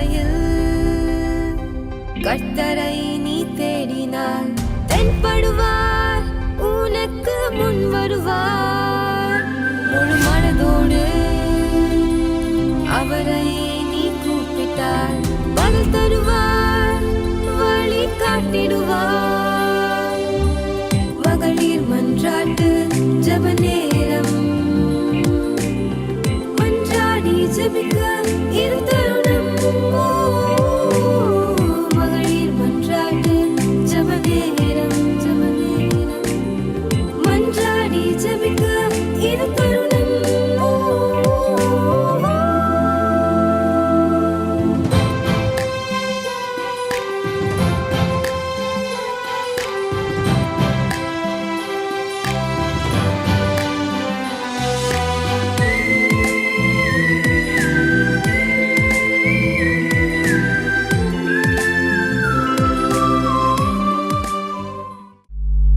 பாதையில் கர்த்தரை நீ தேடினார், தென்படுவார், உனக்கு முன் வருவார். முழு மனதோடு அவரை நீ கூப்பிட்டார், பதில் தருவார், வழி காட்டிடுவார். மகளிர் மன்றாட்டு ஜெப நேரம், மன்றாடி ஜெபிக்க இரு தருணம். மகளிர் மன்றாட்டு ஜெப நேரம், மன்றாடி ஜெபிக்க இரு தருணம்.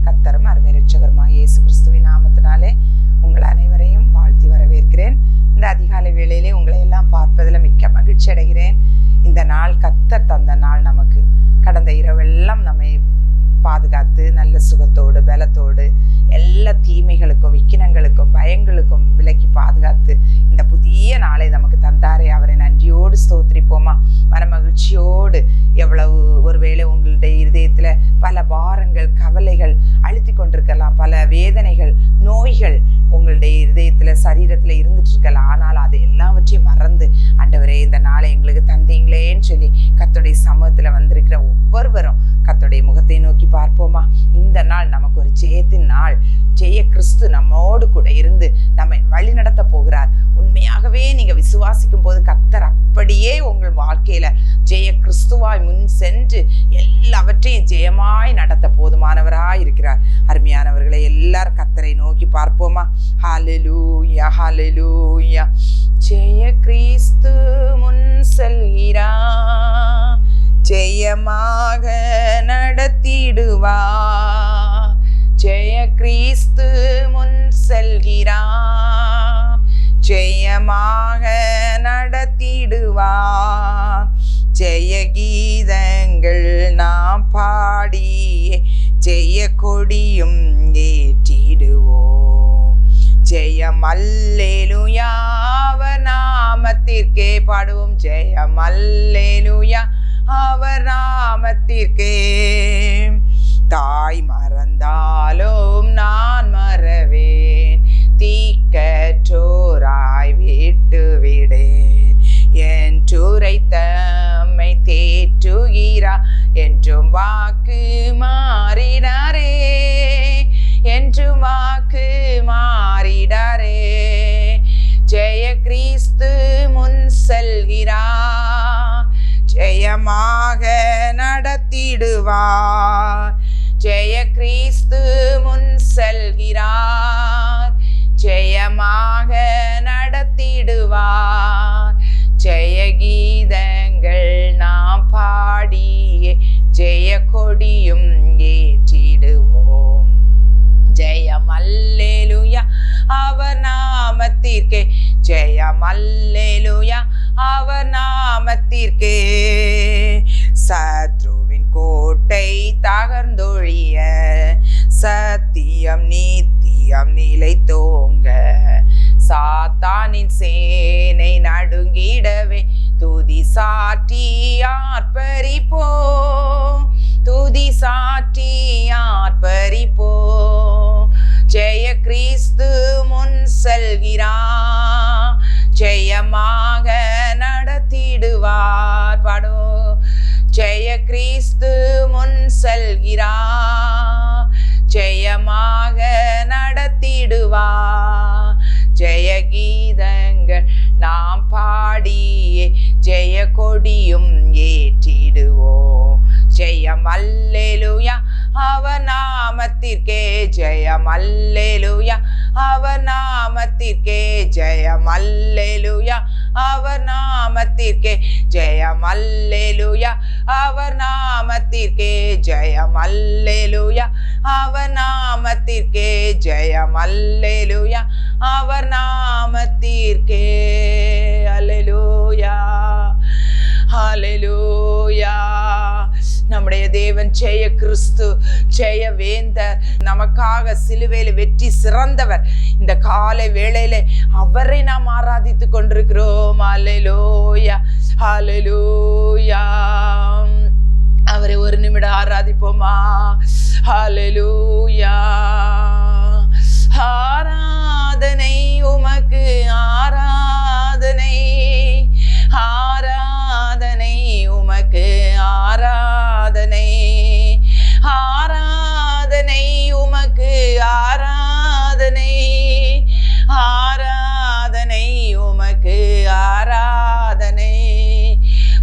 கர்த்தரும் அருமை இரட்சகருமாகிய இயேசு கிறிஸ்துவின் நாமத்தினாலே உங்கள் அனைவரையும் வாழ்த்தி வரவேற்கிறேன். இந்த அதிகாலை வேளையிலே உங்களை எல்லாம் பார்ப்பதில் மிக்க மகிழ்ச்சி அடைகிறேன். இந்த நாள் கர்த்தர் தந்த நாள். நமக்கு கடந்த இரவெல்லாம் நம்மை பாதுகாத்து நல்ல சுகத்தோடு பலத்தோடு எல்லா தீமைகளுக்கும் விக்கினங்களுக்கும் பயங்களுக்கும் விலக்கி பாதுகாத்து இந்த புதிய நாளை நமக்கு தந்தாரே, அவரை நன்றியோடு ஸ்தோத்திரிப்போமா. மனமகிழ்ச்சியோடு எவ்வளவு ஒருவேளை உங்களுடைய இருதயத்தில் பல பாரங்கள் கவலைகள் அழுத்தி கொண்டிருக்கலாம், பல வேதனைகள் நோய்கள் உங்களுடைய இருதயத்தில் சரீரத்தில் இருந்துட்டு இருக்கலாம். ஆனால் அது எல்லாவற்றையும் மறந்து ஆண்டவரே இந்த நாளை எங்களுக்கு தந்தீங்களேன்னு சொல்லி கர்த்தருடைய சமூகத்தில் வந்திருக்கிற ஒவ்வொருவரும் கர்த்தருடைய முகத்தை நோக்கி பார்ப்போமா. இந்த நாள் நமக்கு ஒரு ஜெயத்தின் நாள். ஜெய கிறிஸ்து நம்மோடு கூட இருந்து நம்மை வழி நடத்த போகிறார். உண்மையாகவே நீங்க விசுவாசிக்கும் போது கர்த்தர் அப்படியே உங்கள் வாழ்க்கையில ஜெய கிறிஸ்துவாய் முன் சென்று எல்லாவற்றையும் ஜெயமாய் நடத்த போதுமானவராய் இருக்கிறார். அருமையானவர்களை எல்லாரும் கர்த்தரை நோக்கி பார்ப்போமா. ஹல்லேலூயா ஹல்லேலூயா. ஜெய கிறிஸ்து முன் செல்கிறார், ஜெயமாக நடத்திடுவார். ஜெய கிறிஸ்து முன் செல்கிறார், ஜெயமாக நடத்திடுவார். ஜெய கீதங்கள் நாம் பாடியே ஜெய கொடியும் ஏற்றிடுவோம். ஜெயம் அல்லேலூயா அவர் நாமத்திற்கே பாடுவோம். ஜெயம் அல்லேலூயா அவர் நாமத்திற்கே. தாய் மறந்தாலும் நான் மறவேன், தீக்கற்றோராய் விட்டு விடேன். என் உரைத்தம்மை தேற்றுகிறார், என்றும் வாக்கு மாறிடாரே, என்றும் வாக்கு மாறிடாரே. ஜெய கிறிஸ்து முன் செல்கிறார், ஜெயமாக நடத்திடுவார். ஜெய கிறிஸ்து முன் செல்கிறார், ஜெயமாக நடத்திடுவார். ஜெய கீதங்கள் நாம் பாடியே ஜெய கொடியும் ஏற்றிடுவோம். ஜெயம் அல்லேலூயா அவர் நாமத்திற்கே, ஜெயம் அல்லேலூயா அவர் நாமத்திற்கே. சத்ருவின் கோட்டை தகர்ந்தொழிய சத்தியம் நித்தியம் நிலைத்தோங்க. சாத்தானின் சேனை நடுங்கிடவே துதி சாற்றி ஆர்ப்பரிப்போம், துதி சாற்றி ஆர்ப்பரிப்போம். ஜெய கிறிஸ்து முன் செல்கிறார், ஜெயமாக நடத்திடுவார். பாடும். ஜெய கிறிஸ்து முன் செல்கிறார், ஜெயமாக நடத்திடுவார். ஜெய கீதங்கள் நாம் பாடியே ஜெய கொடியும் ஏற்றிடுவோம். ஜெயம் அல்லேலூயா அவர் நாமத்திற்கே, ஜெயம் அல்லேலூயா அவர் நாமத்திற்கே. ஜெயம் அல்லேலூயா அவர் நாமத்திற்கே, ஜெயம் அல்லேலூயா அவர் நாமத்திற்கே. ஜெயம் அல்லேலூயா அவர் நாமத்திற்கே, ஜெயம் அல்லேலூயா அவர் நாமத்திற்கே. அல்லேலூயா தேவன் ஜெய கிறிஸ்து, ஜெய வேந்தர், நமக்காக சிலுவையில வெற்றி சிறந்தவர். இந்த காலை வேளையில அவரை நாம் ஆராதித்து கொண்டிருக்கிறோம். அல்லேலூயா, அல்லேலூயா. அவரை ஒரு நிமிடம் ஆராதிப்போமா? அல்லேலூயா. ஆராதனை உமக்கு, ஆராதனை, ஆராதனை உமக்கு, ஆராதனை, ஆராதனை உமக்கு, ஆராதனை, ஆராதனை உமக்கு, ஆராதனை.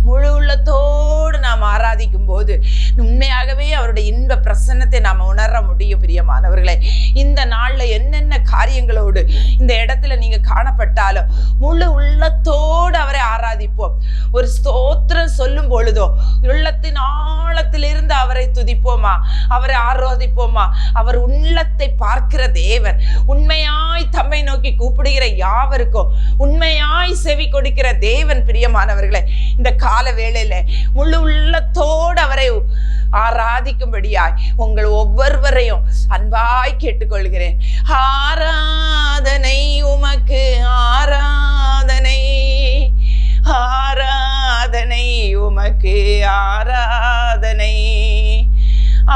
முழு உள்ளத்தோடு நாம் ஆராதிக்கும் போது உண்மையாகவே அவருடைய இன்ப பிரசன்னத்தை நாம் உணர முடியும். பிரியமானவர்களே, இந்த நாள்ல என்னென்ன காரியங்களோடு இந்த இடத்துல நீங்க காணப்பட்டாலும் முழு உள்ளத்தோடு அவரை ஆராதிப்போம். ஒரு ஸ்தோத்திரம் சொல்லும் பொழுதோ உள்ளத்தின் ஆழத்திலிருந்து அவரை துதிப்போமா, அவரை ஆராதிப்போமா. அவர் உள்ளத்தை பார்க்கிற தேவன். உண்மையாய் தம்மை நோக்கி கூப்பிடுகிற யாவருக்கும் உண்மையாய் செவி கொடுக்கிற தேவன். பிரியமானவர்களே, இந்த கால வேளையில முழு உள்ளத்தோடு அவரை ஆராதிக்கும்படியாய் உங்கள் ஒவ்வொருவரையும் அன்பாய் கேட்டுக்கொள்கிறேன். ஆராதனை உமக்கு, ஆராதனை, ஆராதனை உமக்கு, ஆராதனை,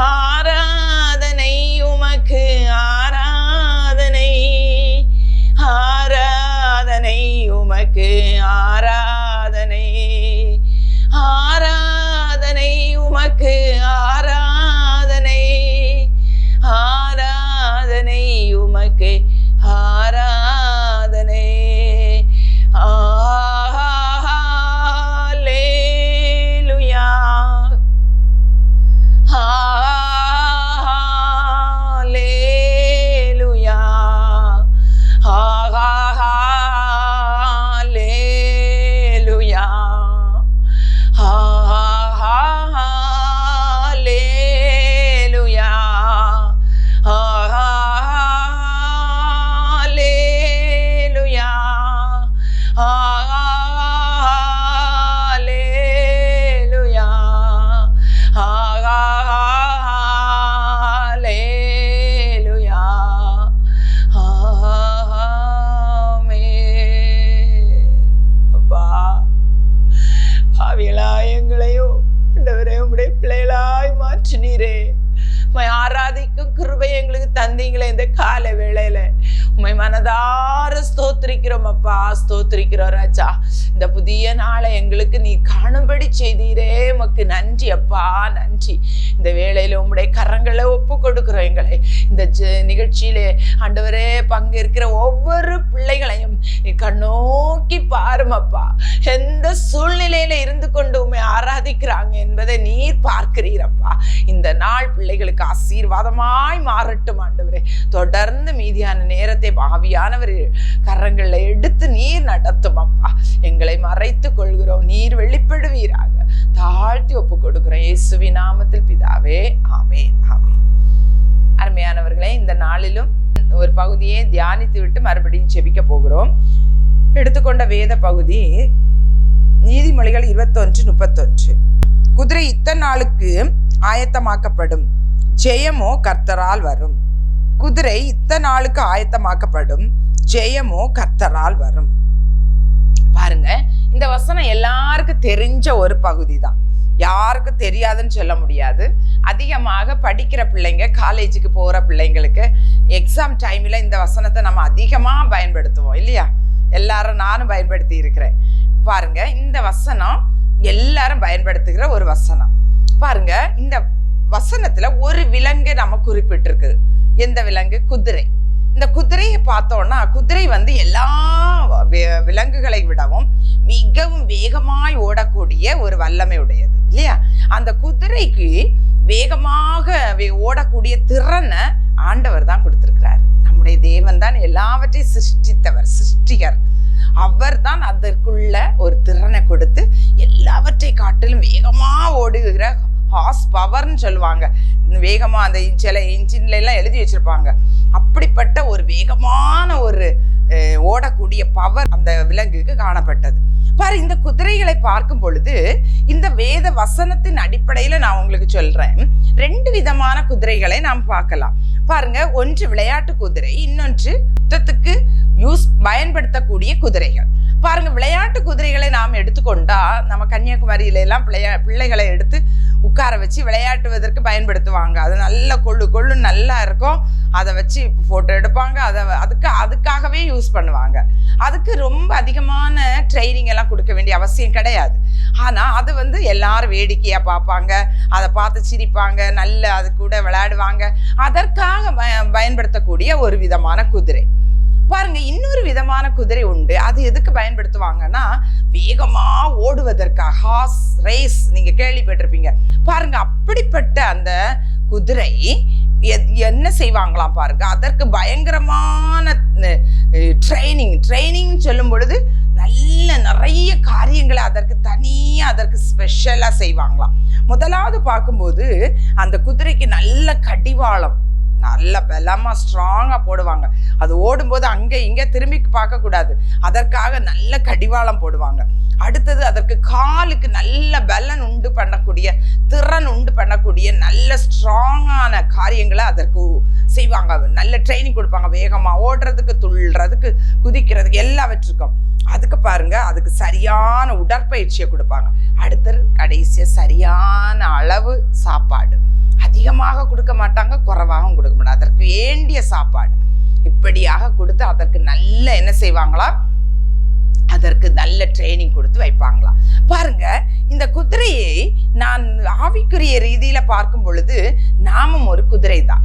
ஆராதனை உமக்கு, ஆராதனை, ஆராதனை உமக்கு, ஆராதனை, ஆராதனை உமக்கு, ஆராதனை, ஆராதனை உமக்கு, ஆராதனை. ஹல்லேலூயா, ஹல்லேலூயா, ஹல்லேலூயா, ஹல்லேலூயா, ஹல்லேலூயா, ஹல்லேலூயா, ஹல்லேலூயா. ஆமென். அப்பா, பாவிகளா எங்களையும் ஆண்டவரே உம்முடைய பிள்ளைகளாய் மாற்றினீரே. உம்மை ஆராதிக்கும் கிருபை எங்களுக்கு தந்தீங்களே. இந்த கால வேளையில உம்மை மனதார ஸ்தோத்திரிக்கிறோம் அப்பா, ஸ்தோத்திரிக்கிறோம் ராஜா. இந்த புதிய நாளை எங்களுக்கு நீ காணும்படி செய்தீரே, உமக்கு நன்றி அப்பா, நன்றி. இந்த வேளையில உம்முடைய கரங்களை ஒப்பு கொடுக்கிறோம். எங்களை இந்த நிகழ்ச்சியிலே ஆண்டவரே பங்கேற்கிற ஒவ்வொரு பிள்ளைகளையும் நீ கண்ணோக்கி பாருமப்பா. எந்த சூழ்நிலையில இருந்து கொண்டு உம்மை ஆராதிக்கிறாங்க என்பதை நீர் பார்க்கிறீரப்பா. இந்த நாள் பிள்ளைகளுக்கு ஆசீர்வாதமாய் மாறட்டும் ஆண்டவரே. தொடர்ந்து மீதியான நேரத்தை ஆவியானவர் கரங்கள்ல எடுத்து நீர் நடத்தும் அப்பா. எங்களை மறைத்து கொள்கிறோம், நீர் வெளிப்படுவீராக. தாழ்த்தி ஒப்பு கொடுக்கிறோம் இயேசுவின் நாமத்தில் பிதாவே, ஆமென், ஆமென். அருமையானவர்களே, இந்த நாளிலும் ஒரு பகுதியை தியானித்து விட்டு மறுபடியும் ஜெபிக்க போகிறோம். எடுத்துக்கொண்ட வேத பகுதி நீதிமொழிகள் 21:31. குதிரை இத்தனை நாளுக்கு ஆயத்தமாக்கப்படும், ஜெயமோ கர்த்தரால் வரும். குதிரை இத்தனை நாளுக்கு ஆயத்தமாக்கப்படும், ஜெயமோ கர்த்தரால் வரும். பாருங்க, இந்த வசனம் எல்லாருக்கும் தெரிஞ்ச ஒரு பகுதி தான், யாருக்கும் தெரியாதுன்னு சொல்ல முடியாது. அதிகமாக படிக்கிற பிள்ளைங்க, காலேஜுக்கு போகிற பிள்ளைங்களுக்கு எக்ஸாம் டைமில் இந்த வசனத்தை நம்ம அதிகமாக பயன்படுத்துவோம் இல்லையா? எல்லாரும், நானும் பயன்படுத்தி இருக்கிறேன். பாருங்க, இந்த வசனம் எல்லாரும் பயன்படுத்துகிற ஒரு வசனம். பாருங்க, இந்த வசனத்துல ஒரு விலங்கு நம்ம குறிப்பிட்டிருக்கு. எந்த விலங்கு? குதிரை. இந்த குதிரையை பார்த்தோம்னா, குதிரை எல்லா விலங்குகளை விடவும் மிகவும் வேகமாய் ஓடக்கூடிய ஒரு வல்லமை உடையது இல்லையா? அந்த குதிரைக்கு வேகமாக ஓடக்கூடிய திறனை ஆண்டவர் தான் கொடுத்திருக்கிறாரு. நம்முடைய தேவன் தான் எல்லாவற்றையும் சிருஷ்டித்தவர், சிருஷ்டிகர். அவர் தான் அதற்குள்ள ஒரு திறனை கொடுத்து எல்லாவற்றை காட்டிலும் வேகமா ஓடுகிற ஹார்ஸ் பவர்ன்னு சொல்லுவாங்க. வேகமா அந்த சில இன்ஜின்ல எல்லாம் எழுதி வச்சிருப்பாங்க. அப்படிப்பட்ட ஒரு வேகமான ஒரு ஓடக்கூடிய பவர் அந்த விலங்குக்கு காணப்பட்டது. பாரு, இந்த குதிரைகளை பார்க்கும் பொழுது இந்த வேத வசனத்தின் அடிப்படையில் நான் உங்களுக்கு சொல்றேன், 2 விதமான குதிரைகளை நாம் பார்க்கலாம். பாருங்க, ஒன்று விளையாட்டு குதிரை, இன்னொன்று யுத்தத்துக்கு பயன்படுத்தக்கூடிய குதிரைகள். பாருங்க, விளையாட்டு குதிரைகளை நாம் எடுத்துக்கொண்டா நம்ம கன்னியாகுமரியில எல்லாம் பிள்ளைகளை எடுத்து உட்கார வச்சு விளையாட்டுவதற்கு பயன்படுத்துவாங்க. அது நல்ல கொள்ளு நல்லா இருக்கும், அதை வச்சு போட்டோ எடுப்பாங்க, அதுக்காகவே யூஸ் பண்ணுவாங்க. அதுக்கு ரொம்ப அதிகமான ட்ரைனிங் எல்லாம் கொடுக்க வேண்டிய அவசியம் கிடையாது. ஆனா அது எல்லாரும் வேடிக்கையா பார்ப்பாங்க, அதை பார்த்து சிரிப்பாங்க, நல்ல அது கூட விளையாடுவாங்க. அதற்காக பயன்படுத்தக்கூடிய ஒரு விதமான குதிரை. பாருங்க, இன்னொரு விதமான குதிரை உண்டு. அது எதுக்கு பயன்படுத்துவாங்கன்னா வேகமா ஓடுவதற்காக, ஹார்ஸ் ரேஸ் நீங்க கேள்விப்பட்டிருப்பீங்க. பாருங்க, அப்படிப்பட்ட அந்த குதிரை என்ன செய்வாங்களாம் பாருங்க, அதற்கு பயங்கரமான ட்ரைனிங் சொல்லும் பொழுது நிறைய காரியங்களை அதற்கு ஸ்பெஷலா செய்வாங்களாம். முதலாவது பார்க்கும்போது அந்த குதிரைக்கு நல்ல கடிவாளம், நல்ல பலமா ஸ்ட்ராங்கா போடுவாங்க. அது ஓடும்போது அங்க இங்க திரும்பி பார்க்க கூடாது, அதற்காக நல்ல கடிவாளம் போடுவாங்க. அடுத்தது, அதற்கு காலுக்கு நல்ல பலன் உண்டு பண்ணக்கூடிய, திறன் உண்டு பண்ணக்கூடிய நல்ல ஸ்ட்ராங்கான காரியங்களை அதற்கு செய்வாங்க. நல்ல ட்ரைனிங் கொடுப்பாங்க, வேகமா ஓடுறதுக்கு, துள்ளுறதுக்கு, குதிக்கிறதுக்கு, எல்லாவற்றுக்கும். அதுக்கு பாருங்க, அதுக்கு சரியான உடற்பயிற்சியை கொடுப்பாங்க. அடுத்தது கடைசியா சரியான அளவு சாப்பாடு, அதிகமாக கொடுக்க மாட்டாங்க, குறைவாகவும் கொடுக்க மாட்டாங்க, அதற்கு வேண்டிய சாப்பாடு இப்படியாக கொடுத்து அதற்கு நல்ல என்ன செய்வாங்களா, அதற்கு நல்ல ட்ரைனிங் கொடுத்து வைப்பாங்களாம். பாருங்க, இந்த குதிரையை நான் ஆவிக்குரிய ரீதியில பார்க்கும் பொழுது நாமும் ஒரு குதிரை தான்.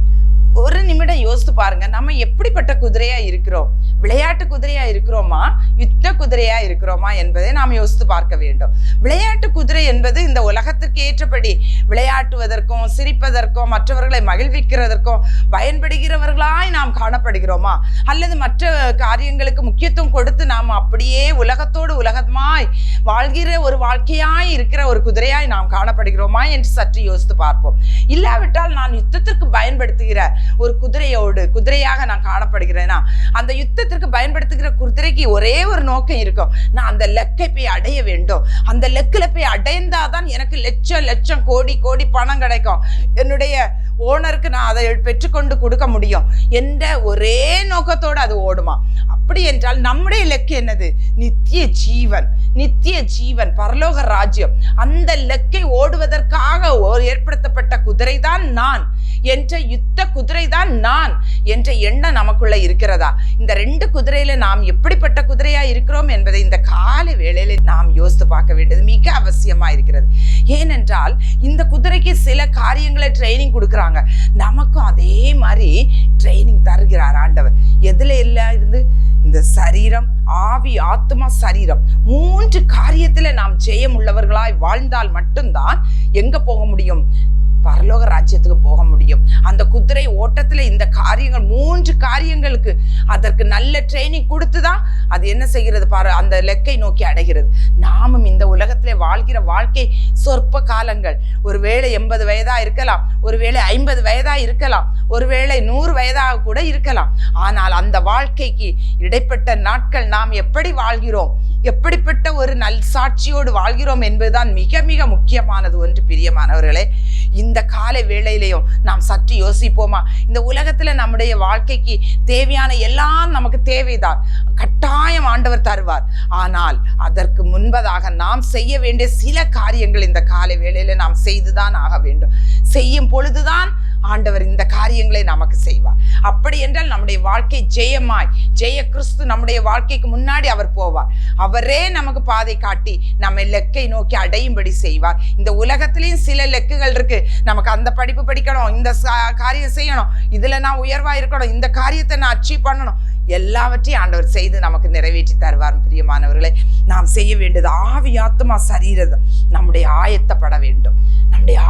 ஒரு நிமிடம் யோசித்து பாருங்க, நம்ம எப்படிப்பட்ட குதிரையா இருக்கிறோம்? விளையாட்டு குதிரையா இருக்கிறோமா, யுத்த குதிரையா இருக்கிறோமா என்பதை நாம் யோசித்து பார்க்க வேண்டும். விளையாட்டு குதிரை என்பது இந்த உலகத்திற்கு ஏற்றபடி விளையாட்டுவதற்கும் சிரிப்பதற்கும் மற்றவர்களை மகிழ்விக்கிறதற்கும் பயன்படுகிறவர்களாய் நாம் காணப்படுகிறோமா, அல்லது மற்ற காரியங்களுக்கு முக்கியத்துவம் கொடுத்து நாம் அப்படியே உலகத்தோடு உலகமாய் வாழ்கிற ஒரு வாழ்க்கையாய் இருக்கிற ஒரு குதிரையாய் நாம் காணப்படுகிறோமா என்று சற்று யோசித்து பார்ப்போம். இல்லாவிட்டால் நான் யுத்தத்திற்கு பயன்படுத்துகிற ஒரு குதிரையாக நான் காணப்படுகிறேனா, அந்த யுத்தத்திற்கு பயன்படுத்துகிற குதிரைக்கு ஒரே ஒரு நோக்கம் இருக்கும், நான் அந்த லெக்கை போய் அடைய வேண்டும், அந்த லெக்கில் போய் அடைந்தாதான் எனக்கு லட்சம் கோடி பணம் கிடைக்கும், என்னுடைய ஓனருக்கு நான் அதை பெற்றுக்கொண்டு கொடுக்க முடியும் என்ற ஒரே நோக்கத்தோடு அது ஓடுமா? அப்படி என்றால் நம்முடைய லெக்கு என்னது? நித்திய ஜீவன், பரலோக ராஜ்யம். அந்த லெக்கை ஓடுவதற்காக ஏற்படுத்தப்பட்ட குதிரை தான் நான் என்ற யுத்த குதிரை தான் நான் என்ற எண்ணம் நமக்குள்ள இருக்கிறதா? இந்த 2 குதிரையில நாம் எப்படிப்பட்ட குதிரையா இருக்கிறோம் என்பதை இந்த காலை வேளையில நாம் யோசித்து பார்க்க வேண்டியது மிக அவசியமா இருக்கிறது. ஏனென்றால் இந்த குதிரைக்கு சில காரியங்களை ட்ரைனிங் கொடுக்குறாங்க, நமக்கும் அதே மாதிரி ட்ரைனிங் தருகிறார் ஆண்டவர். எதுல எல்லாம் இருந்து? இந்த சரீரம், ஆவி, ஆத்மா, சரீரம் 3 காரியத்துல நாம் ஜெயம் உள்ளவர்களாய் வாழ்ந்தால் மட்டும்தான் எங்க போக முடியும்? பரலோக ராஜ்யத்துக்கு போக முடியும். அந்த குதிரை ஓட்டத்துல இந்த காரியங்கள் 3 காரியங்களுக்கு அதற்கு நல்ல ட்ரைனிங் கொடுத்துதான் அது என்ன செய்கிறது பாரு, அந்த லெக்கை நோக்கி அடைகிறது. நாமும் இந்த உலகத்திலே வாழ்கிற வாழ்க்கை சொற்ப காலங்கள். ஒருவேளை 80 வயதா இருக்கலாம், ஒருவேளை 50 வயதா இருக்கலாம், ஒருவேளை 100 வயதாக கூட இருக்கலாம். ஆனால் அந்த வாழ்க்கைக்கு இடைப்பட்ட நாட்கள் நாம் எப்படி வாழ்கிறோம், எப்படிப்பட்ட ஒரு நல் சாட்சியோடு வாழ்கிறோம் என்பதுதான் மிக மிக முக்கியமானது ஒன்று. பிரியமானவர்களே, இந்த காலை வேளையிலையும் நாம் சற்று யோசிப்போமா? இந்த உலகத்துல நம்முடைய வாழ்க்கைக்கு தேவையான எல்லாம் நமக்கு தேவைதான், கட்டாயம் ஆண்டவர் தருவார். ஆனால் அதற்கு முன்பதாக நாம் செய்ய வேண்டிய சில காரியங்கள் இந்த காலை வேளையில நாம் செய்துதான் ஆக வேண்டும். செய்யும் பொழுதுதான் ஆண்டவர் இந்த காரியங்களை நமக்கு செய்வார். அப்படி என்றால் நம்முடைய வாழ்க்கை ஜெய கிறிஸ்து நம்முடைய வாழ்க்கைக்கு முன்னாடி அவர் போவார். அவரே நமக்கு பாதை காட்டி நம்ம லெக்கை நோக்கி அடையும்படி செய்வார். இந்த உலகத்திலேயும் சில லெக்குகள் இருக்கு, நமக்கு அந்த படிப்பு படிக்கணும், இந்த காரியம் செய்யணும், இதுல நான் உயர்வா இருக்கணும், இந்த காரியத்தை நான் அச்சீவ் பண்ணணும், எல்லாவற்றையும் ஆண்டவர் செய்து நமக்கு நிறைவேற்றி தருவார். பிரியமானவர்களை, நாம் செய்ய வேண்டியது ஆவி, ஆத்மா, சரீரம் நம்முடைய ஆயத்தப்பட வேண்டும். நம்முடைய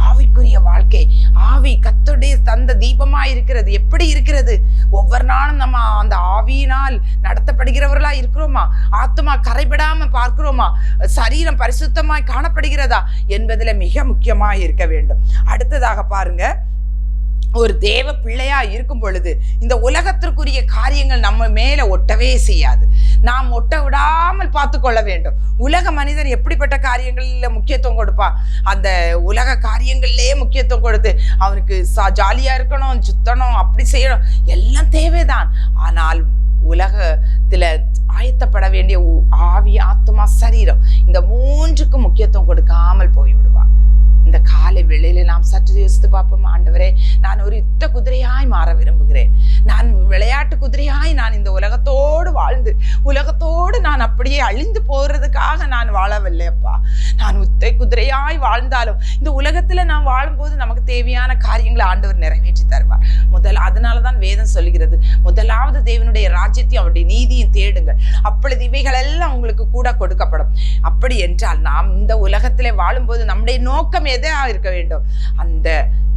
ஆவிக்குரிய வாழ்க்கை, ஆவி கர்த்தருடைய தந்த தீபமா இருக்கிறது. எப்படி இருக்கிறது? ஒவ்வொரு நாளும் நம்ம அந்த ஆவியினால் நடத்தப்படுகிறவர்களா இருக்கிறோமா? ஆத்மா கரைபடாம பார்க்கிறோமா? சரீரம் பரிசுத்தமாய் காணப்படுகிறதா என்பதுல மிக முக்கியமாய் இருக்க வேண்டும். அடுத்ததாக பாருங்க, ஒரு தேவ பிள்ளையா இருக்கும் பொழுது இந்த உலகத்திற்குரிய காரியங்கள் நம்ம மேல ஒட்டவே செய்யாது. நாம் ஒட்ட விடாமல் பார்த்து கொள்ள வேண்டும். உலக மனிதன் எப்படிப்பட்ட காரியங்கள்ல முக்கியத்துவம் கொடுப்பான்? அந்த உலக காரியங்கள்லயே முக்கியத்துவம் கொடுத்து அவனுக்கு ஜாலியா இருக்கணும், சுத்தணும், அப்படி செய்யணும், எல்லாம் தேவைதான். ஆனால் உலகத்துல ஆயத்தப்பட வேண்டிய ஆவி, ஆத்மா, சரீரம், இந்த மூன்றுக்கும் முக்கியத்துவம் கொடுக்காமல் போய்விடுவான். இந்த காலை வேளையில நாம் சற்று யோசித்து பார்ப்போம். ஆண்டவரே, நான் ஒரு யுத்த குதிரையாய் மாற விரும்புகிறேன். நான் விளையாட்டு குதிரையாய் நான் இந்த உலகத்தோடு வாழ்ந்து உலகத்தோடு நான் அப்படியே அழிந்து போறதுக்காக நான் வாழவில்லையப்பா. நான் யுத்த குதிரையாய் வாழ்ந்தாலும் இந்த உலகத்துல நான் வாழும்போது நமக்கு தேவையான காரியங்களை ஆண்டவர் நிறைவேற்றி தருவார். அதனாலதான் வேதம் சொல்லுகிறது, முதலாவது தேவனுடைய ராஜ்யத்தையும் அவருடைய நீதியும் தேடுங்கள், அப்பொழுது இவைகள் எல்லாம் உங்களுக்கு கூட கொடுக்கப்படும். அப்படி என்றால் நாம் இந்த உலகத்திலே வாழும்போது நம்முடைய நோக்கம் எதா இருக்க வேண்டும்? அந்த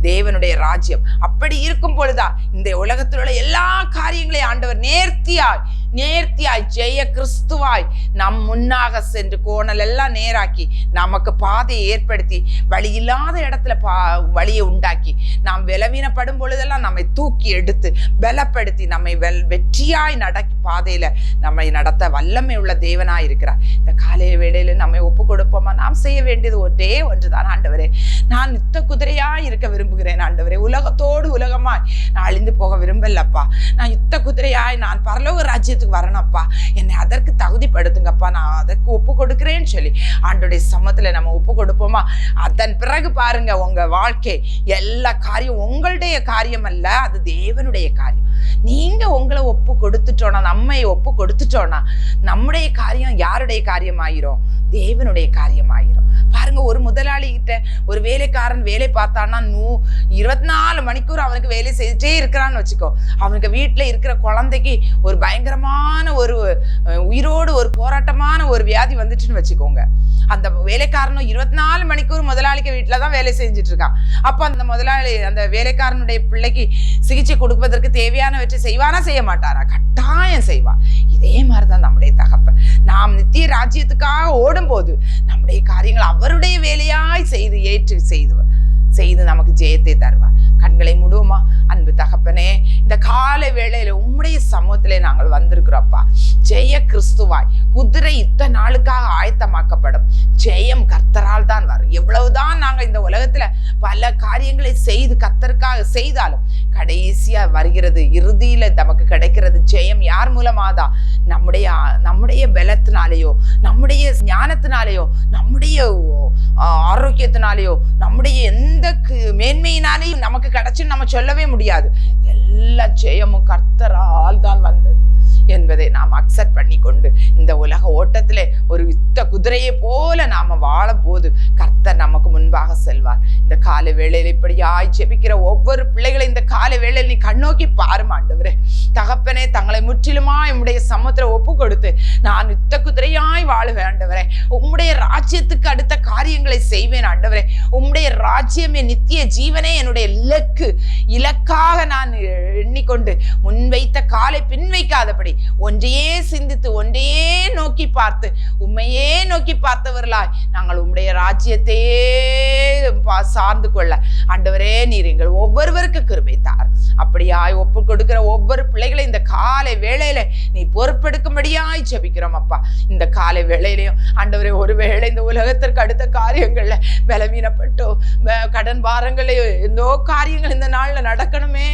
தேவனுடைய ராஜ்யம். அப்படி இருக்கும் பொழுதா இந்த உலகத்தில் உள்ள எல்லா காரியங்களையும் ஆண்டவர் நேர்த்தியாய் ஜெய கிறிஸ்துவாய் நம் முன்னாக சென்று கோணல் எல்லாம் நேராக்கி நமக்கு பாதையை ஏற்படுத்தி வழி இல்லாத இடத்துல வழியை உண்டாக்கி நாம் பலவீனப்படும் பொழுதெல்லாம் நம்மை தூக்கி எடுத்து பலப்படுத்தி நம்மை வெற்றியாய் பாதையில நம்மை நடத்த வல்லமை உள்ள தேவனாய் இருக்கிறார். இந்த காலை வேளையில நம்மை ஒப்பு கொடுப்போமா? நாம் செய்ய வேண்டியது ஒன்றே ஒன்றுதான். ஆண்டவரே, நான் யுத்த குதிரையாய் இருக்க விரும்புகிறேன். ஆண்டவரே, உலகத்தோடு உலகமாய் நான் அழிந்து போக விரும்பலப்பா. நான் யுத்த குதிரையாய் நான் பரலோக ராஜ்யத்துக்கு வரணும்ப்பா. என்னை அதற்கு தகுதிப்படுத்துங்கப்பா. நான் அதற்கு ஒப்பு கொடுக்கிறேன்னு சொல்லி ஆண்டோடைய சமத்துல நம்ம ஒப்பு கொடுப்போமா? அதன் பிறகு பாருங்க, உங்க வாழ்க்கை எல்லா காரியம் உங்களுடைய காரியம் அல்ல, அது தேவனுடைய காரியம். நீங்க உங்களை ஒப்பு கொடுத்துட்டோம்னா, நம்மை ஒப்பு கொடுத்துட்டோம்னா நம்முடைய காரியம் யாருடைய காரியம் ஆயிரும்? தேவனுடைய காரியம் ஆயிரும். பாருங்க, ஒரு முதலாளி கிட்ட ஒரு வேலைக்காரன் வேலை பார்த்தான்னா 24 மணிக்கூர் அவனுக்கு வேலை செய்துட்டே இருக்கிறான்னு வச்சுக்கோ. அவனுக்கு வீட்டுல இருக்கிற குழந்தைக்கு ஒரு பயங்கரமான ஒரு உயிரோடு ஒரு போராட்டமான ஒரு வியாதி வந்துச்சுன்னு வச்சுக்கோங்க. அந்த வேலைக்காரனும் 24 மணிக்கூர் முதலாளிக்கு வீட்டுலதான் வேலை செஞ்சுட்டு இருக்கான். அப்ப அந்த முதலாளி அந்த வேலைக்காரனுடைய பிள்ளைக்கு சிகிச்சை கொடுப்பதற்கு தேவையானவற்றை செய்வானா செய்ய மாட்டாரா? கட்டாயம் செய்வான். இதே மாதிரிதான் நம்முடைய தகப்பன். நாம் நித்திய ராஜ்யத்துக்காக ஓடும் போது நம்முடைய காரியங்கள் அவருடைய வேலையாய் செய்து நமக்கு ஜெயத்தை தருவார். கண்களை மூடுவோமா? அன்பு தகப்பனே, இந்த காலை வேளையில உம்முடைய சமூகத்திலே நாங்கள் வந்திருக்கிறோம்ப்பா. ஜெய கிறிஸ்துவாய் குதிரை யுத்த நாளுக்காக ஆயத்தமாக்கப்படும். ஜெயம் கர்த்தரால் தான் வரும். எவ்வளவுதான் நாங்க இந்த உலகத்துல பல காரியங்களை செய்து கர்த்தருக்காக செய்தாலும் கடைசியா வருகிறது, இறுதியில நமக்கு கிடைக்கிறது ஜெயம் யார் மூலமாதான்? நம்முடைய பலத்தினாலேயோ, நம்முடைய ஞானத்தினாலேயோ, நம்முடைய ஆரோக்கியத்தினாலேயோ, நம்முடைய எந்த மேன்மையினாலேயும் நமக்கு கிடைச்சுன்னு நம்ம சொல்லவே முடியாது. எல்லா ஜெயமும் கர்த்தரால் தான் வந்தது என்பதை நாம் அக்செப்ட் பண்ணி கொண்டு இந்த உலக ஓட்டத்திலே ஒரு யுத்த குதிரையை போல நாம வாழும் போது கர்த்தர் நமக்கு முன்பாக செல்வார். இந்த காலை வேளையில இப்படியாய் ஜெபிக்கிற ஒவ்வொரு பிள்ளைகளை இந்த காலை வேளையில் நீ கண்ணோக்கி பாரும் ஆண்டவரே. தகப்பனே, தங்களை முற்றிலுமா உம்முடைய சமூகத்துல ஒப்பு கொடுத்து நான் யுத்த குதிரையாய் வாழுவேன் ஆண்டவரே. உம்முடைய ராஜ்யத்துக்கு அடுத்த காரியங்களை செய்வேன் ஆண்டவரே. உம்முடைய ராஜ்யமே நித்திய ஜீவனே என்னுடைய இலக்காக நான் எண்ணிக்கொண்டு முன்வைத்த காலை பின் வைக்காதபடி ஒன்றையே சிந்தித்து ஒன்றையே நோக்கி பார்த்து உம்மையே நோக்கி பார்த்தவர்களாய் நாங்கள் உம்முடைய ராஜ்யத்தையே சார்ந்து கொள்ள ஆண்டவரே நீர் எங்கள் ஒவ்வொருவருக்கு கிருபை தார். அப்படியாய் ஒப்பு கொடுக்கிற ஒவ்வொரு பிள்ளைகளை இந்த காலை வேளையில நீ பொறுப்பெடுக்கும்படியாய் ஜெபிக்கிறோம் அப்பா. இந்த காலை வேளையிலையும் ஆண்டவரே, ஒருவேளை இந்த உலகத்திற்கு அடுத்த காரியங்கள்ல பலவீனப்பட்டோ, கடன் பாரங்களையோ, எந்தோ காரியங்கள் இந்த நாள்ல நடக்கணுமே,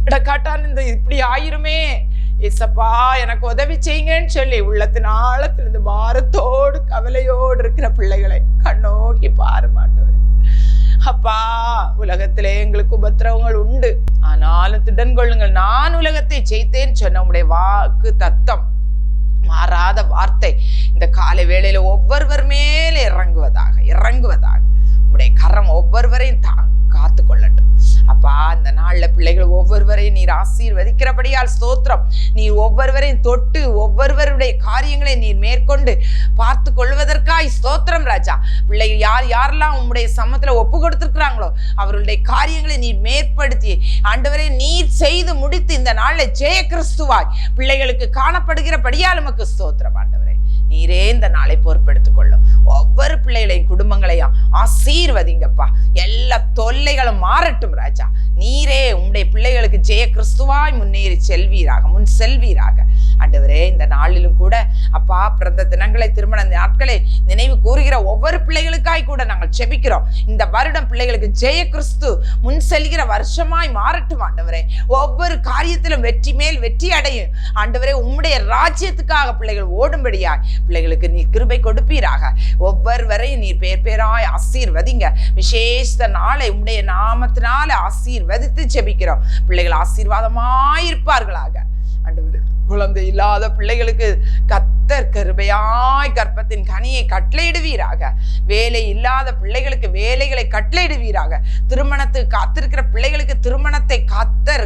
நடக்காட்டான் இந்த இப்படி ஆயிருமே, ஏசப்பா எனக்கு உதவி செய்யுங்கன்னு சொல்லி உள்ளத்தின் ஆழத்திலிருந்து பாரத்தோடு கவலையோடு இருக்கிற பிள்ளைகளை கண்ணோக்கி பாருமாண்டவர். அப்பா, உலகத்திலே எங்களுக்கு உபத்திரவங்கள் உண்டு, ஆனாலும் திடன் கொள்ளுங்கள், நான் உலகத்தை ஜெயித்தேன்னு சொன்ன உம்முடைய வாக்கு தத்தம் மாறாத வார்த்தை இந்த காலை வேளையில ஒவ்வொருவர் மேலே இறங்குவதாக உம்முடைய கரம் ஒவ்வொருவரையும் காத்து கொள்ளட்டும் அப்பா. இந்த நாள்ல பிள்ளைகள் ஒவ்வொருவரையும் நீர் ஆசீர்வதிக்கிறபடியால் ஸ்தோத்திரம். நீர் ஒவ்வொருவரையும் தொட்டு ஒவ்வொருவருடைய காரியங்களை நீர் மேற்கொண்டு பார்த்து கொள்வதற்காய் ஸ்தோத்திரம் ராஜா. பிள்ளைகள் யாரெல்லாம் உம்முடைய சமத்துல ஒப்பு கொடுத்திருக்கிறாங்களோ அவர்களுடைய காரியங்களை நீர் மேற்படுத்தி ஆண்டவரே நீர் செய்து முடித்து இந்த நாள்ல ஜெய கிறிஸ்துவாய் பிள்ளைகளுக்கு காணப்படுகிறபடியால் உமக்கு ஸ்தோத்திரம் ஆண்டவரே. நீரே இந்த நாளை பொறுப்பெடுத்துக் கொள்ளும். ஒவ்வொரு பிள்ளைகளையும் குடும்பங்களையும் ஆசீர்வதிங்கப்பா. எல்லா தொல்லைகளும் மாறட்டும் ராஜா. நீரே உம்முடைய பிள்ளைகளுக்கு ஜெய கிறிஸ்துவாய் முன்னேறி முன் செல்வீராக. ஆண்டவரே, இந்த நாளிலும் கூட அப்பா, பிறந்த தினங்களை, திருமண நாட்களை நினைவு கூறுகிற ஒவ்வொரு பிள்ளைகளுக்காய் கூட நாங்கள் செபிக்கிறோம். இந்த வருடம் பிள்ளைகளுக்கு ஜெய கிறிஸ்து முன் செல்கிற வருஷமாய் மாறட்டும் ஆண்டவரே. ஒவ்வொரு காரியத்திலும் வெற்றி மேல் வெற்றி அடையும் ஆண்டவரே. உம்முடைய ராஜ்யத்துக்காக பிள்ளைகள் ஓடும்படியாய் பிள்ளைகளுக்கு நீர் கிருபை கொடுப்பீராக. ஒவ்வொருவரையும் நீர் பேர் பேராய் ஆசீர்வதிங்க. விசேஷ நாளை உம்முடைய நாமத்தினால ஆசீர்வதித்து ஜெபிக்கிறோம். பிள்ளைகள் ஆசீர்வாதமாயிருப்பார்களாக. ஆண்டவரே, குழந்தை இல்லாத பிள்ளைகளுக்கு கர்த்தர் கிருபையாய் கற்பத்தின் கனியை கட்டளையிடுவீராக. வேலை இல்லாத பிள்ளைகளுக்கு வேலைகளை கட்டளையிடுவீராக. திருமணத்துக்கு காத்திருக்கிற பிள்ளைகளுக்கு திருமணத்தை கர்த்தர்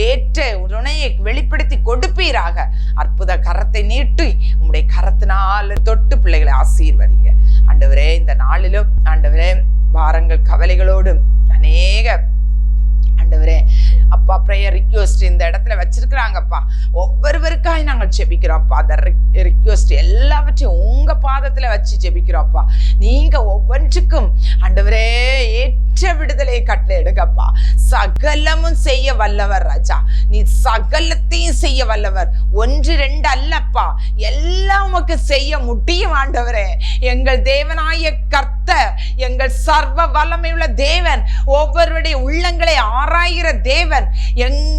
ஏற்ற துணையை வெளிப்படுத்தி கொடுப்பீராக. அற்புத கரத்தை நீட்டி உம்முடைய கரத்தினால் தொட்டு பிள்ளைகளை ஆசீர்வதிங்க ஆண்டவரே. இந்த நாளிலும் ஆண்டவரே, பாரங்கள் கவலைகளோடு அநேக ஆண்டவரே அப்பா பிரேயர் ரிக்வெஸ்ட் இந்த இடத்துல வச்சிருக்கிறாங்கப்பா. ஒவ்வொருவருக்காய் நாங்கள் ஜெபிக்கிறோம்ப்பா. அந்த ரிக்வெஸ்ட் எல்லாவற்றையும் உங்க பாதத்துல வச்சு ஜெபிக்கிறோம்ப்பா. நீங்க ஒவ்வொன்றுக்கும் ஆண்டவரே ஏற்ற விடுதலையை கட்டளை எடுங்கப்பா. சகலமும் செய்ய வல்லவர் ராஜா. நீ சகலத்தையும் செய்ய வல்லவர். 1 2 அல்லப்பா, எல்லாம் உமக்கு செய்ய முடியும் ஆண்டவரே. எங்கள் தேவனாய கர்த்தர், எங்கள் சர்வ வல்லமையுள்ள தேவன், ஒவ்வொருவருடைய உள்ளங்களை ஆராய்கிற தேவன்,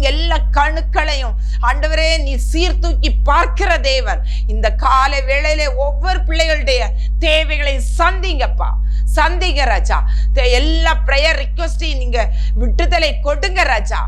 எல்லா கணுக்களையும் ஆண்டவரே நீ சீர்தூக்கி பார்க்கிற தேவன். இந்த காலை வேளையிலே ஒவ்வொரு பிள்ளைகளுடைய தேவைகளை சந்திங்கப்பா, சந்திங்க ராஜா. எல்லா பிரேயர் ரிக்வெஸ்டையும் நீங்க விட்டுதலை கொடுங்க ராஜா.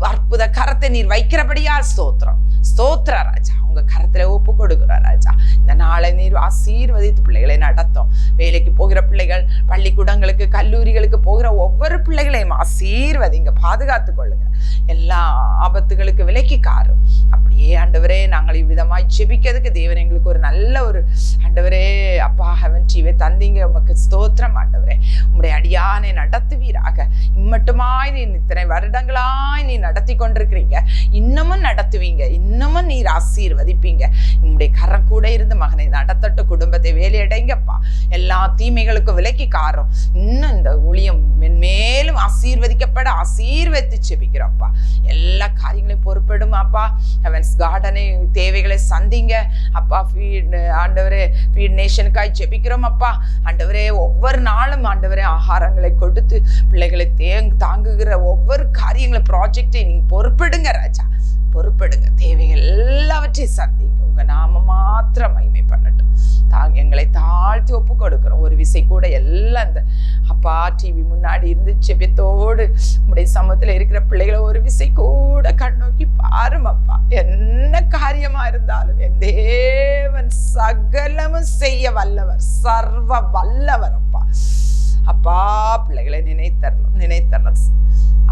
அற்புத கரத்தை நீர் வைக்கிறபடியா ஸ்தோத்திரம், ஸ்தோத்திர ராஜா. உங்க கரத்துல ஒப்பு கொடுக்கிற ராஜா. இந்த நாளை நீர் ஆசீர்வதித்து பிள்ளைகளை நடத்தும். வேலைக்கு போகிற பிள்ளைகள், பள்ளிக்கூடங்களுக்கு, கல்லூரிகளுக்கு போகிற ஒவ்வொரு பிள்ளைகளையும் ஆசீர்வதிங்க, பாதுகாத்து கொள்ளுங்க. எல்லா ஆபத்துகளுக்கு விலக்கி காரும். அப்படியே ஆண்டவரே, நாங்கள் இவ்விதமாய் ஜெபிக்கிறதுக்கு தேவன் எங்களுக்கு ஒரு நல்ல ஒரு ஆண்டவரே அப்பா ஹெவன் டிவி தந்தீங்க. உமக்கு ஸ்தோத்திரம் ஆண்டவரே. உம்முடைய அடியானை நடத்துவீராக. இம்மட்டுமாய் நீ இத்தனை வருடங்களாய் நீ நடத்தி கொண்டிருக்கிறீங்க. இன்னமும் நடத்துவீங்க, இன்னமும் நீர் ஆசீர்வதிப்பீங்க. உம்முடைய கரம் கூட இருந்து மகனை நடத்தட்டு, குடும்பத்தை வேலையடைங்கப்பா. எல்லா தீமைகளுக்கும் விலக்கி காரும். இன்னும் இந்த ஊழியம் மென்மேலும் ஆசீர்வதிக்கப்பட ஆசீர்வதித்து ஜெபிக்கிறோம்ப்பா. எல்லா காரியங்களையும் பொறுப்படும் அப்பா. ஹெவன்ஸ் கார்டனை தேவைகளை சந்திங்க அப்பா. ஆண்டவரே, ஃபீட் நேஷனுக்காய் ஜெபிக்கிறோம் அப்பா. ஆண்டவரே, ஒவ்வொரு நாளும் ஆண்டவரே ஆகாரங்களை கொடுத்து பிள்ளைகளை தாங்குகிற ஒவ்வொரு காரியங்களை ப்ராஜெக்டை நீங்க பொறுப்பிடுங்க ராஜா, பொறுப்பிடுங்க. தேவைகள் எல்லாவற்றையும் சந்திங்க. உங்க நாம மாத்திரம் மகிமை பண்ணட்டும். எங்களை தாழ்த்தி ஒப்பு கொடுக்கிறோம். ஒரு விசை கூட எல்லாம் இந்த அப்பா டிவி முன்னாடி இருந்து ஜெபத்தோடு உடைய சமூகத்துல இருக்கிற பிள்ளைகளை ஒரு விசை கூட கண்ணோக்கி பாரும் அப்பா. என்ன காரியமா இருந்தாலும் என் தேவன் சகலமும் செய்ய வல்லவர், சர்வ வல்லவர் அப்பா. அப்பா, பிள்ளைகளை நினைத்தரலாம்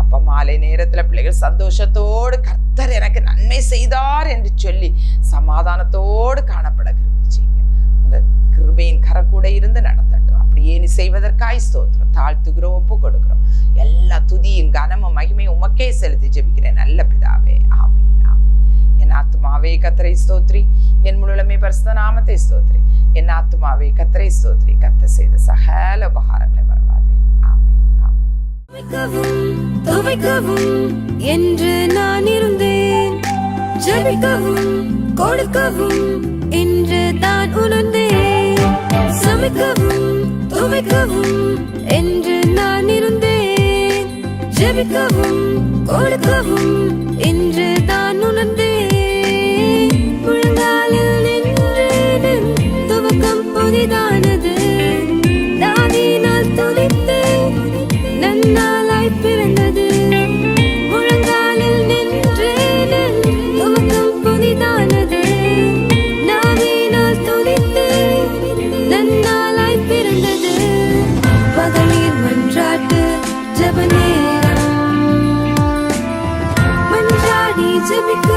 அப்பா. மாலை நேரத்துல பிள்ளைகள் சந்தோஷத்தோடு கர்த்தர் எனக்கு நன்மை செய்தார் என்று சொல்லி சமாதானத்தோடு காணப்பட கிருபை செய்யுங்க. உங்க கிருபையின் கரம் கூட இருந்து நடத்தட்டும். அப்படியே நீ செய்வதற்காய் ஸ்தோத்திரம். தாழ்த்துகிறோம், ஒப்பு கொடுக்கிறோம். எல்லா துதியும் கனமும் மகிமையும் உமக்கே செலுத்தி ஜெபிக்கிறேன் நல்ல பிதாவே, ஆமென், ஆமென். என் ஆத்துமாவே கர்த்தரை ஸ்தோத்ரி, என் முழுமே பரிசுத்த நாமத்தை ஸ்தோத்ரி. என் ஆத்துமாவே கர்த்தரை ஸ்தோத்ரி, கர்த்தர் செய்த சகல உபகாரங்களை மறவாதே. ஆமென், ஆமென். துவைக்கவும் என்று நான் இருந்தேன், ஜெபிக்கவும் கொடுக்கவும் என்று தான் உணர்ந்தேன். சமைக்கவும் துவைக்கவும் என்று நான் இருந்தேன், ஜெபிக்கவும் கொடுக்கவும் என்று தான் உணர்ந்தேன். முழங்காலில் நின்று துவக்கம் புதிதானது, தாவினால் துதித்து நன்னாளாய் பிறந்தது. முழங்காலில் நின்று துவக்கம் புதிதானது, நாவினால் துதித்து நன்னாளாய் பிறந்தது. பகலில் மன்றாட்டு ஜெப நேரம், மன்றாடி ஜெபிக்க